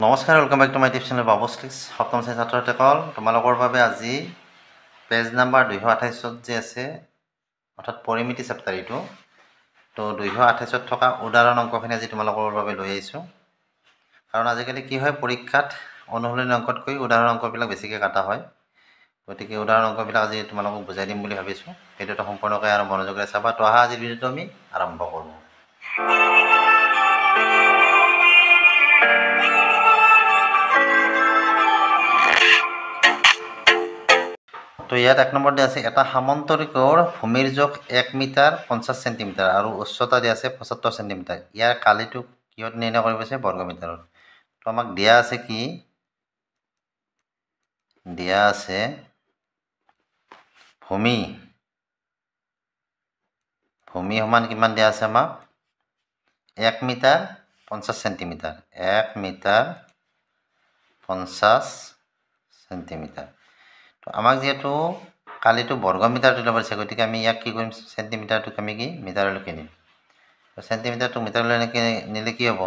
নমস্কাৰ, welcome back to my tube channel Babu's clicks. সপ্তম শ্ৰেণীৰ ছাত্ৰ-ছাত্ৰীসকল, তোমালোকৰ বাবে আজি পেজ নাম্বাৰ 228 যে আছে, অৰ্থাৎ পৰিমিতি চেপ্টাৰ এইটো। তো 228 থকা উদাহৰণ অংকখিনি আজি তোমালোকৰ বাবে লৈ আহিছোঁ। কাৰণ আজিকালি কি হয়, পৰীক্ষাত অনুশীলনী অংকতকৈ উদাহৰণ অংকবিলাক বেছিকৈ কাটা হয়। গতিকে উদাহৰণ অংকবিলাক আজি তোমালোকক বুজাই দিম বুলি ভাবিছোঁ। ভিডিঅ'টো সম্পূৰ্ণকৈ আৰু মনোযোগেৰে চাবা। তো আজিৰ ভিডিঅ'টো আমি আৰম্ভ কৰোঁ। তো ইয়াত 1 নম্বৰ দিয়া আছে, এটা সামন্তৰিকৰ ভূমিৰ জোখ 1 মিটাৰ 50 চেণ্টিমিটাৰ আৰু উচ্চতা দিয়া আছে 75 চেণ্টিমিটাৰ। ইয়াৰ কালিটো কিহত নিৰ্ণয় কৰিব আছে? বৰ্গমিটাৰত। তো আমাক দিয়া আছে কি? দিয়া আছে ভূমি সমান কিমান দিয়া আছে আমাক? 1 মিটাৰ 50 চেণ্টিমিটাৰ। 1 metre 50 centimetre. তো আমাক যিহেতু কালিটো বৰ্গমিটাৰটো ল'ব দিছে, গতিকে আমি ইয়াক কি কৰিম? চেণ্টিমিটাৰটোক আমি কি মিটাৰলৈকে নিম। তো চেণ্টিমিটাৰটো মিটাৰলৈ নিলে কি হ'ব?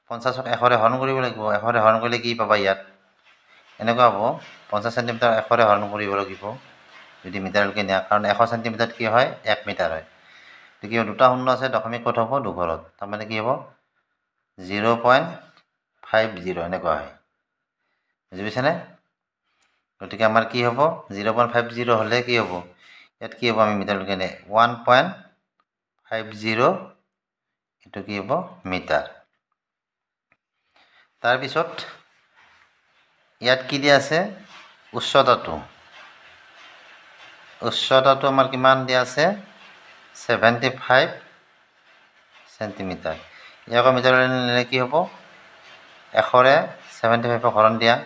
50ক 100ৰে হৰণ কৰিব লাগিব। 100ৰে হৰণ কৰিলে কি পাবা? ইয়াত এনেকুৱা হ'ব, 50 চেণ্টিমিটাৰ 100ৰে হৰণ কৰিব লাগিব যদি মিটাৰলৈকে নিয়া, কাৰণ 100 চেণ্টিমিটাৰত কি হয়? 1 মিটাৰ হয়। গতিকে দুটা শূন্য আছে, দশমিক ক'ত হ'ব? দুঘৰত। তাৰমানে কি হ'ব? 0.50 এনেকুৱা হয়। বুজি পাইছেনে? গতিকে আমাৰ কি হ'ব? 0.50 হ'লে কি হ'ব? ইয়াত কি হ'ব? আমি মিটাৰলৈকে নিয়ে 1.50, এইটো কি হ'ব? মিটাৰ। তাৰপিছত ইয়াত কি দিয়া আছে? উচ্চতাটো আমাৰ কিমান দিয়া আছে? 75 চেণ্টিমিটাৰ। ইয়াক মিটাৰলৈ নিলে কি হ'ব? 100ৰে 75ক হৰণ দিয়া,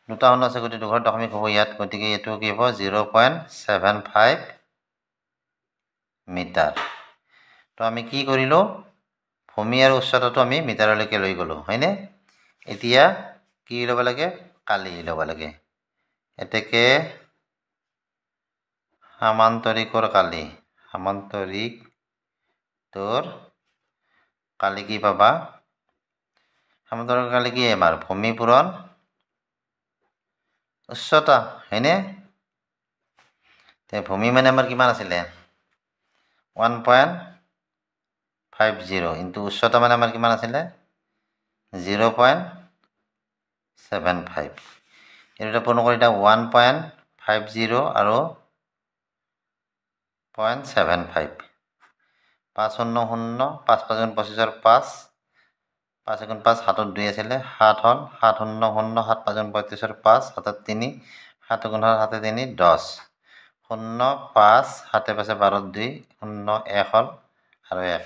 দুটা শূন্য আছে, গতিকে দুঘৰত দশমিক হ'ব ইয়াত। গতিকে এইটো কি হ'ব? 0.75 মিটাৰ। তো আমি কি কৰিলোঁ? ভূমি আৰু উচ্চতাটো আমি মিটাৰলৈকে লৈ গ'লোঁ, হয়নে? এতিয়া কি ল'ব লাগে? কালি ল'ব লাগে। এতেকে সামান্তৰিকৰ কালি কি পাবা? সামান্তৰিকৰ কালি কি আমাৰ? ভূমি পূৰণ উচ্চতা, হয়নে? ভূমি মানে আমাৰ কিমান আছিলে? 1.50 ইনটু উচ্চতা মানে আমাৰ কিমান আছিলে? 0.75। এই দুটা পূৰ্ণ কৰি এতিয়া 1.50 আৰু 0.75। 5 শূন্য শূন্য, 5 5 গুণ 25 5, 5 গুণ 5 হাতত 2 আছিলে, 7 হ'ল, 7 শূন্য শূন্য, 7 5 গুণ 35 5, হাতত 3, 7 গুণ 7 3 10, 0 5 7 5 12 2, 0 1 হ'ল আৰু 1।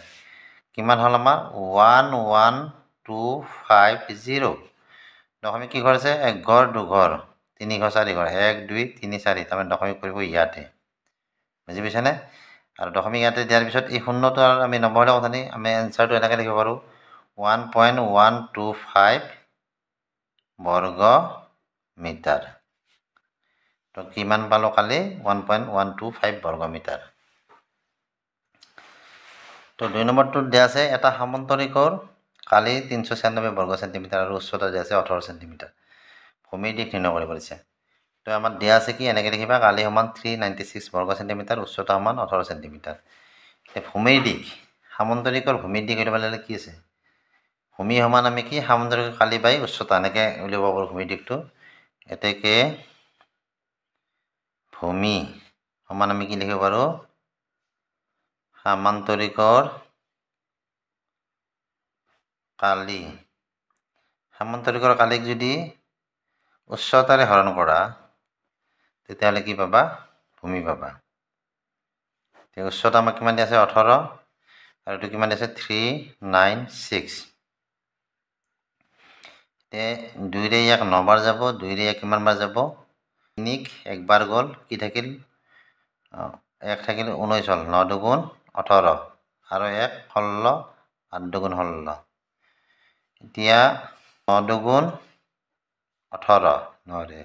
কিমান হ'ল আমাৰ? 11250। দশমিক কি ঘৰ আছে? 1 ঘৰ 2 ঘৰ 3 ঘৰ 4 ঘৰ, 1 2 3 4, তাৰমানে দশমিক পৰিব ইয়াতে। বুজি পাইছানে? আৰু দশমিক ইয়াতে দিয়াৰ পিছত এই শূন্যটো আৰু আমি নবহালে কথা নাই, আমি এনচাৰটো এনেকৈ লিখিব পাৰোঁ, 1.125 বৰ্গ মিটাৰ। তো কিমান পালোঁ কালি? 1.125 বৰ্গ মিটাৰ। তো 2 নম্বৰটোত দিয়া আছে, এটা সামন্তৰিকৰ কালি 396 বৰ্গ চেণ্টিমিটাৰ আৰু উচ্চতা দিয়া আছে 18 চেণ্টিমিটাৰ। ভূমিৰ দিশ নিৰ্ণয় কৰিব দিছে। তো আমাৰ দিয়া আছে কি? এনেকৈ লিখিবা, কালি সমান 396 বৰ্গ চেণ্টিমিটাৰ, উচ্চতা সমান 18 চেণ্টিমিটাৰ। ভূমিৰ দিশ, সামন্তৰিকৰ ভূমিৰ দিশ উলিয়াব লাগিলে কি আছে? ভূমি সমান আমি কি? সামন্তৰিকৰ কালি বাই উচ্চতা, এনেকৈ উলিয়াব পাৰোঁ ভূমিৰ দিশটো। এতেকে ভূমি সমান আমি কি লিখিব পাৰোঁ? সামান্তৰিকৰ কালি। সামান্তৰিকৰ কালিক যদি উচ্চতাৰে হৰণ কৰা, তেতিয়াহ'লে কি পাবা? ভূমি পাবা। উচ্চতা আমাক কিমান দিয়া আছে? 18, আৰু এইটো কিমান দিয়া আছে? 396। 2ৰে ইয়াক 9 বাৰ যাব, 2ৰে ইয়াক কিমান বাৰ যাব? 3ক 1 বাৰ গ'ল, কি থাকিল? 1 থাকিল, 19 হ'ল, 9 2 18, আৰু 1 16, 8 2 16। এতিয়া 9 2 18, 9ৰে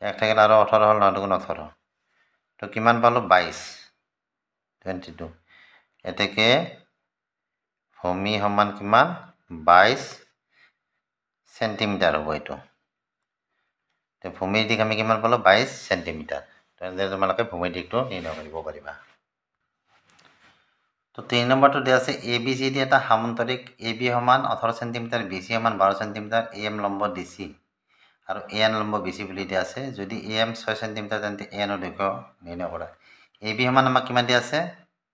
1 থাকিল আৰু 18 হ'ল, 9 2 18। তো কিমান পালোঁ? 22। এতেকে ভূমি সমান কিমান? 22 সেন্টিমিটাৰ হ'ব এইটো তো ভূমিৰ দিশ আমি কিমান পালোঁ 22 সেন্টিমিটাৰ তেনেদৰে তোমালোকে ভূমিৰ দিশটো নিৰ্ণয় কৰিব পাৰিবা তো 3 নম্বৰটো দিয়া আছে এ বি চি ডি এটা সামান্তৰিক এ বি সমান 18 সেন্টিমিটাৰ বি চি সমান 12 সেন্টিমিটাৰ এ এম লম্ব ডি চি আৰু এ এন লম্ব বি চি বুলি দিয়া আছে যদি এ এম 6 সেন্টিমিটাৰ তেন্তে এ এনৰ দৈৰ্ঘ্য নিৰ্ণয় কৰা এ বি সমান আমাক কিমান দিয়া আছে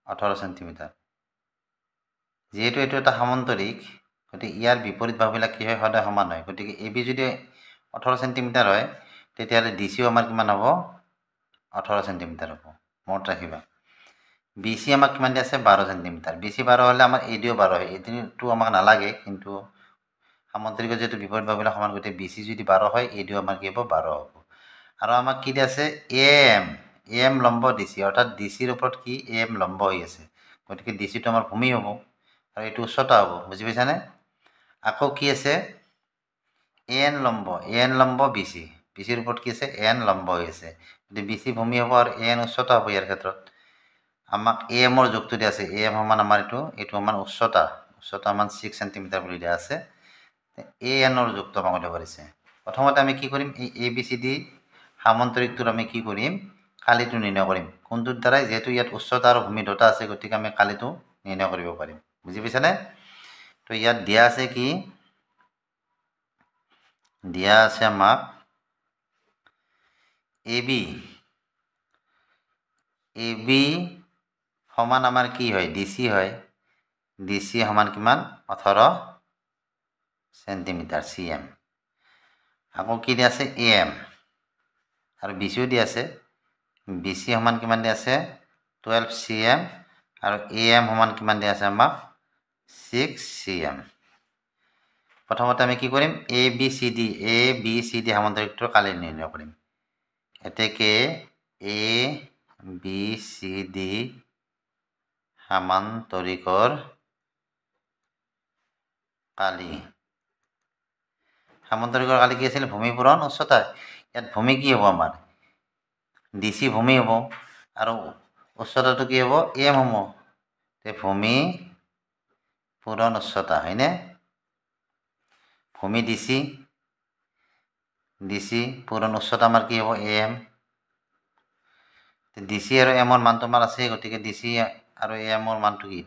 18 সেন্টিমিটাৰ যেহেতু এইটো এটা সামান্তৰিক গতিকে ইয়াৰ বিপৰীত বাহুবিলাক কি হয় সদায় সমান হয় গতিকে এ বি যদি 18 সেন্টিমিটাৰ হয় তেতিয়াহ'লে ডি চিও আমাৰ কিমান হ'ব 18 সেন্টিমিটাৰ হ'ব মনত ৰাখিবা বি চি আমাক কিমান দিয়া আছে 12 সেন্টিমিটাৰ বি চি 12 হ'লে আমাৰ এ ডিও 12 হয় এ ডিটো আমাক নালাগে কিন্তু সামান্তৰিকৰ যেহেতু বিপৰীত বাহুবিলাক সমান গতিকে বি চি যদি 12 হয় এ ডিও আমাৰ কি হ'ব 12 হ'ব আৰু আমাক কি দিয়া আছে এ এম লম্ব ডি চি অৰ্থাৎ ডি চিৰ ওপৰত কি এ এম লম্ব হৈ আছে গতিকে ডি চিটো আমাৰ ভূমি হ'ব আৰু এইটো উচ্চতা হ'ব বুজি পাইছানে আকৌ কি আছে এ এন লম্ব বি চিৰ ওপৰত কি আছে এ এন লম্ব হৈ আছে গতিকে বি চি ভূমি হ'ব আৰু এ এন উচ্চতা হ'ব ইয়াৰ ক্ষেত্ৰত আমাক এ এমৰ যুগটো দিয়া আছে এ এম সমান আমাৰ এইটো আমাৰ উচ্চতা আমাৰ 6 সেন্টিমিটাৰ বুলি দিয়া আছে এ এনৰ যুগটো আমাক দিব পাৰিছে প্ৰথমতে আমি কি কৰিম এই এ বি চি ডি সামান্তৰিকটোৰ আমি কি কৰিম কালিটো নিৰ্ণয় কৰিম কোনটোৰ দ্বাৰাই যেহেতু ইয়াত উচ্চতা আৰু ভূমি দুটা আছে গতিকে আমি কালিটো নিৰ্ণয় কৰিব পাৰিম বুজি পাইছানে তো ইয়াত দিয়া আছে কি দিয়া আছে আমাক এ বি সমান আমাৰ কি হয় ডি চি সমান কিমান 18 সেন্টিমিটাৰ চি এম আকৌ কি দিয়া আছে এ এম আৰু বি চিও দিয়া আছে বি চি সমান কিমান দিয়া আছে 12 চি এম আৰু এ এম সমান কিমান দিয়া আছে আমাক 6 চি এম প্ৰথমতে আমি কি কৰিম এ বি চি ডি সামান্তৰিকটোৰ কালি নিৰ্ণয় কৰিম এতেকে এ বি চি ডি সামান্তৰিকৰ কালি কি আছিল ভূমি পূৰণ উচ্চতা ইয়াত ভূমি কি হ'ব আমাৰ ডি চি ভূমি হ'ব আৰু উচ্চতাটো কি হ'ব এম হ'ব তে ভূমি পূৰণ উচ্চতা হয়নে ভূমি ডি চি পূৰণ উচ্চতা আমাৰ কি হ'ব এ এম ডি চি আৰু এমৰ মানটো আমাৰ আছে গতিকে ডি চি আৰু এ এমৰ মানটো কি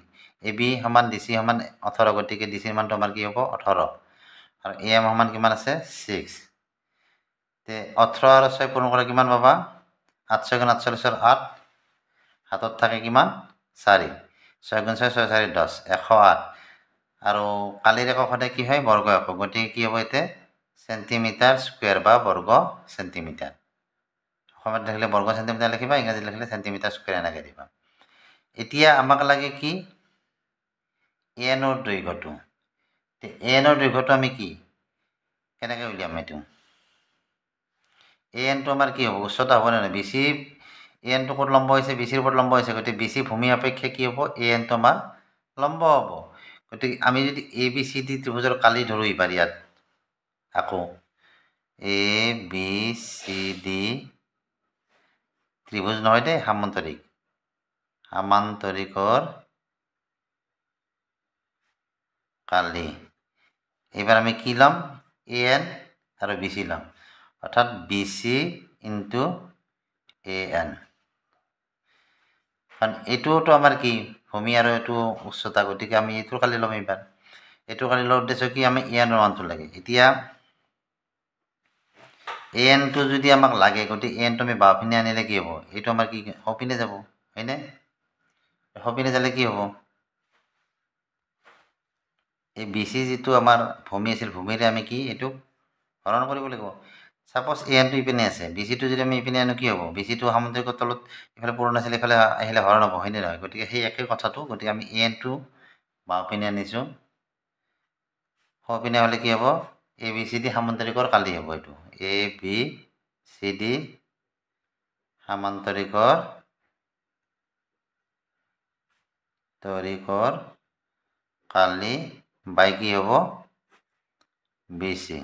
এ বি সমান ডি চি সমান 18 গতিকে ডি চিৰ মানটো আমাৰ কি হ'ব 18 আৰু এ এম সমান কিমান আছে 6 তে 18 আৰু 6 পূৰণ কৰা কিমান পাবা 8 6 গুণ 48 8 হাতত থাকে কিমান 4 6 গুণ 6 6 4 10 108 আৰু কালিৰ একক সদায় কি হয় বৰ্গ একক গতিকে কি হ'ব এতে সেন্টিমিটাৰ স্কোয়াৰ বা বৰ্গ সেন্টিমিটাৰ অসমীয়াত লিখিলে বৰ্গ সেন্টিমিটাৰ লিখিবা ইংৰাজীত লিখিলে সেন্টিমিটাৰ স্কোয়াৰ এনেকৈ দিবা এতিয়া আমাক লাগে কি এ এনৰ দৈৰ্ঘ্যটো এ এনৰ দৈৰ্ঘ্যটো আমি কি কেনেকৈ উলিয়াম এইটো এ এনটো আমাৰ কি হ'ব উচ্চতা হ'ব নে নহয় বি চি এ এনটো ক'ত লম্ব হৈছে বি চিৰ ওপৰত লম্ব হৈছে গতিকে বি চি ভূমি সাপেক্ষে কি হ'ব এ এনটো আমাৰ লম্ব হ'ব গতিকে আমি যদি এ বি চি ডি ত্ৰিভুজৰ কালি ধৰোঁ এইবাৰ ইয়াত আকৌ এ বি চি ডি ত্ৰিভুজ নহয় দেই সামান্তৰিকৰ কালি এইবাৰ আমি কি ল'ম এ এন আৰু বি চি ল'ম অৰ্থাৎ B C into A N কাৰণ এইটোতো আমাৰ কি ভূমি আৰু এইটো উচ্চতা গতিকে আমি এইটোৰ কালি ল'ম এইবাৰ এইটোৰ কালি লোৱাৰ উদ্দেশ্য কি আমি এ এনৰ মানটো লাগে এতিয়া এ এনটো যদি আমাক লাগে গতিকে এ এনটো আমি বাওঁপিনে আনিলে কি হ'ব এইটো আমাৰ কি সপিনে যাব হয়নে সপিনে যালে কি হ'ব এই বি চি যিটো আমাৰ ভূমি আছিল ভূমিৰে আমি কি এইটো হৰণ কৰিব লাগিব সাপোজ এ এনটো ইপিনে আছে বি চিটো যদি আমি ইপিনে আনো কি হ'ব বি চিটো সামান্তৰিকৰ তলত ইফালে পূৰণ আছিল ইফালে আহিলে হৰণ হ'ব হয়নে নহয় গতিকে সেই একেই কথাটো গতিকে আমি এ এনটো বাওঁপিনে আনিছোঁ সপিনে হ'লে কি হ'ব এ বি চি ডি সামান্তৰিকৰ কালি হ'ব এইটো এ বি চি ডি সামান্তৰিকৰ কালি বাই কি হ'ব বি চি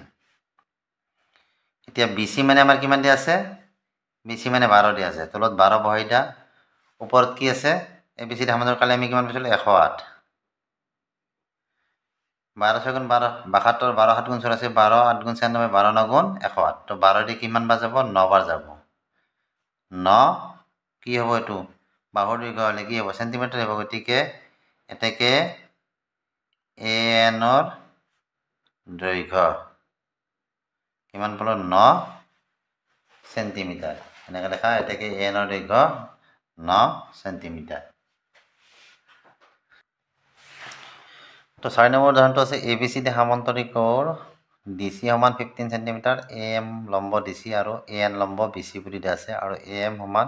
এতিয়া বি চি মানে আমাৰ কিমান দিয়া আছে বি চি মানে 12 দিয়া আছে তলত 12 বহাই দিয়া ওপৰত কি আছে এ বি চি ডি সামান্তৰিকৰ কালি আমি কিমান পাইছিলোঁ 108 12 গুণ 12 72 12 7 গুণ 84 12 8 গুণ 96 12 9 গুণ 108 তো 12 দি কিমান বাৰ যাব 9 বাৰ যাব 9 কি হ'ব এটো বাহুৰ দৈৰ্ঘ্য হলে কি হ'ব সেন্টিমিটাৰ হ'ব গতিকে এটাকে an ৰ দৈৰ্ঘ্য কিমান পালো 9 সেন্টিমিটাৰ এনেকৈ লেখা এটাকে an ৰ দৈৰ্ঘ্য 9 সেন্টিমিটাৰ তো 4 নম্বৰ উদাহৰণটো আছে ABCD সামান্তৰিকৰ DC সমান 15 সেন্টিমিটাৰ AM লম্ব DC আৰু AN লম্ব BC বুলি দিয়া আছে আৰু AM সমান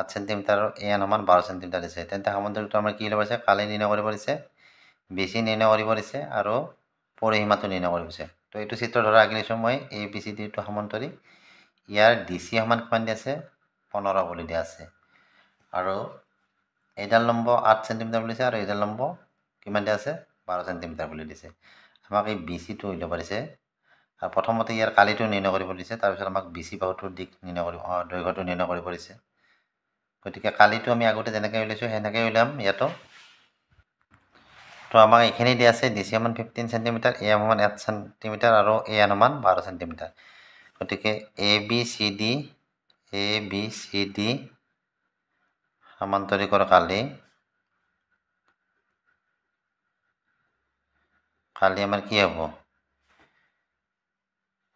8 সেন্টিমিটাৰ আৰু AN সমান 12 সেন্টিমিটাৰ দিছে তেন্তে সামান্তৰিকটো আমাৰ কি হ'ব আছে কালি নিৰ্ণয় কৰিব দিছে BC নিৰ্ণয় কৰিব দিছে আৰু পৰিসীমাটো নিৰ্ণয় কৰিব দিছে তো এইটো চিত্ৰ ধৰা আগিলিছো মই ABCD টো সামান্তৰিক ইয়াৰ DC সমান কিমান দিয়া আছে 15 বুলি দিয়া আছে আৰু এইডাল লম্ব 8 সেন্টিমিটাৰ বুলি দিছে আৰু এইডাল লম্ব কিমান দিয়া আছে 12 সেন্টিমিটাৰ বুলি দিছে আমাক এই BC টো উলিয়াব দিছে আৰু প্ৰথমতে ইয়াৰ কালিটো নিৰ্ণয় কৰিব দিছে তাৰ পিছত আমাক BC বাহুটোৰ দিক নিৰ্ণয় কৰিব দৈৰ্ঘ্যটো নিৰ্ণয় কৰিব দিছে গতিকে কালিটো আমি আগতে যেনেকৈ উলিয়াইছো হেনেকৈ উলিয়াম ইয়াতো তো আমাক এখানে দিয়া আছে DC সমান 15 সেন্টিমিটাৰ AM সমান 8 সেন্টিমিটাৰ আৰু AN সমান 12 সেন্টিমিটাৰ গতিকে ABCD সামান্তৰিকৰ কালি আমাৰ কি হ'ব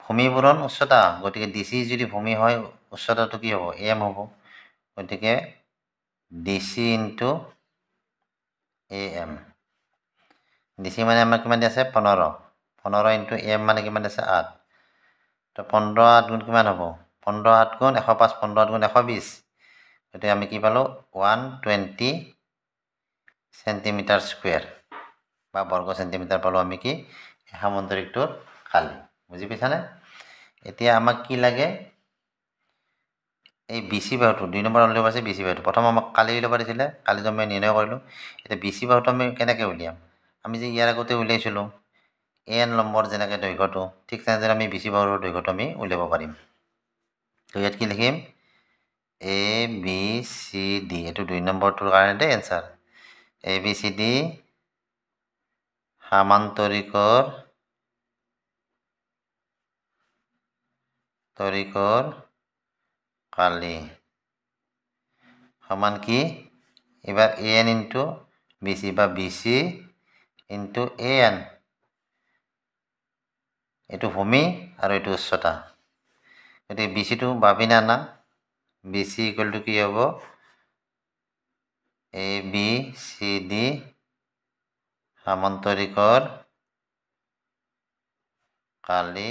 ভূমি পূৰণ উচ্চতা গতিকে DC যদি ভূমি হয় উচ্চতাটো কি হ'ব AM হ'ব গতিকে DC * AM DC মানে আমাৰ কিমান আছে 15 * AM মানে কিমান আছে 8 তো 15 8 গুণ কিমান হ'ব 15 8 গুণ 105 15 8 গুণ 120 গতিকে আমি কি পালো 120 সেন্টিমিটাৰ স্কয়াৰ বা বৰ্গ সেন্টিমিটাৰ পালো আমি কি সামান্তৰিকটোৰ কালি বুজি পাইছানে এতিয়া আমাক কি লাগে এই BC বাহুটো 2 নম্বৰ উলিয়াব আছে BC বাহুটো প্ৰথম আমাক কালি উলিয়াব দিছিলে কালিটো আমি নিৰ্ণয় কৰিলো এতিয়া BC বাহুটো আমি কেনেকৈ উলিয়াম আমি যে ইয়াৰ আগতে উলিয়াইছিলো AN লম্বৰ যেনেকৈ দৈৰ্ঘ্যটো ঠিক তেনেদৰে আমি BC বাহুৰ দৈৰ্ঘ্যটো আমি উলিয়াব পাৰিম তো ইয়াত কি লিখিম ABCD এটো 2 নম্বৰটোৰ কাৰণে এনসাৰ ABCD সামান্তৰিকৰ কালি সমান কি এবাৰ AN * BC বা BC * AN এটো ভূমি আৰু এটো উচ্চতা গতিকে BC টো ভাবিনা না BC = কি হ'ব ABCD সামান্তৰিকৰ কালি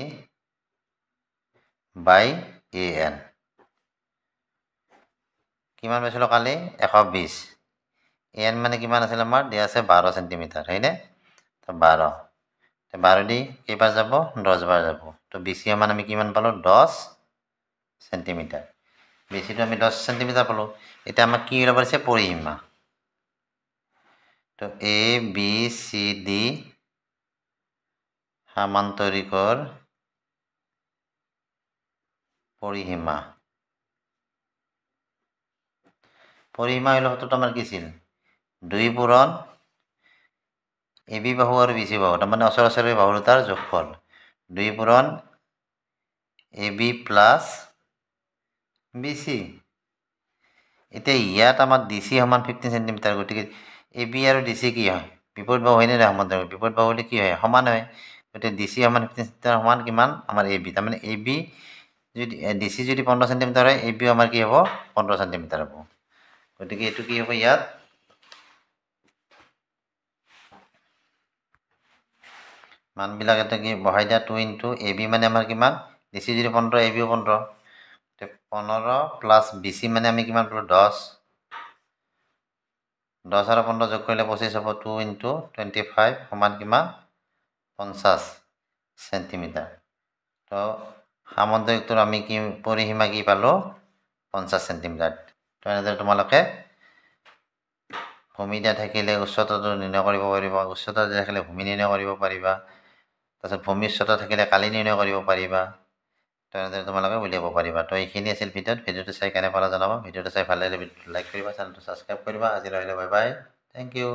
by AN কিমান পাইছিলো কালি 120 AN মানে কিমান আছিল আমাৰ দিয়া আছে 12 সেন্টিমিটাৰ হয়নে তো 12 তো 12 দি কেইবাৰ যাব 10 বাৰ যাব তো BC মান আমি কিমান পালো 10 সেন্টিমিটাৰ BC টো আমি 10 সেন্টিমিটাৰ পালো এটা আমাক কি উলিয়াব আছে পৰিসীমা তো ABCD সামান্তৰিকৰ পৰিসীমা হলো হতো আমাৰ কি ছিল 2 পূৰণ AB বাহু আৰু BC বাহু মানে ওচৰা-ওচৰি বাহু দুটাৰ যোগফল 2 পূৰণ AB প্লাস BC এতিয়া ইয়াত আমাৰ DC সমান 15 সেন্টিমিটাৰ গতিকে AB আৰু DC কি হয় বিপৰীত বাহু হয়নে সমান্তৰাল বিপৰীত বাহু হলে কি হয় সমান হয় গতিকে DC সমান 15 সেন্টিমিটাৰ সমান কিমান আমাৰ AB তাৰ মানে AB যদি DC যদি 15 সেন্টিমিটাৰ হয় AB আমাৰ কি হ'ব 15 সেন্টিমিটাৰ হ'ব গতিকে এটো কি হ'ব ইয়াত মান বিলাক এটা কি বহাই দিয়া 2 * AB মানে আমাৰ কিমান DC যদি 15 AB 15 তে 15 প্লাস BC মানে আমি কিমান পালো 10 10 আৰু 15 যোগ কৰিলে 25 হ'ব 2 * 25 সমান কিমান 50 সেন্টিমিটাৰ তো সামান্তৰিকটোৰ আমি কি পৰিসীমা কি পালো 50 সেন্টিমিটাৰ তো এনেদৰে তোমালোকে ভূমি দিয়া থাকিলে উচ্চতাটো নিৰ্ণয় কৰিব পাৰিবা উচ্চতা দিয়া থাকিলে ভূমি নিৰ্ণয় কৰিব পাৰিবা তাৰপিছত ভূমি উচ্চতা থাকিলে কালি নিৰ্ণয় কৰিব পাৰিবা তো এনেদৰে তোমালোকে উলিয়াব পাৰিবা তো এইখিনি আছিল ভিডিঅ'টো চাই কেনে পালা জনাবা ভিডিঅ'টো চাই ভাল লাগিলে লাইক কৰিবা চেনেলটো সাবস্ক্ৰাইব কৰিবা আজিলৈ বাই বাই থ্যাংক ইউ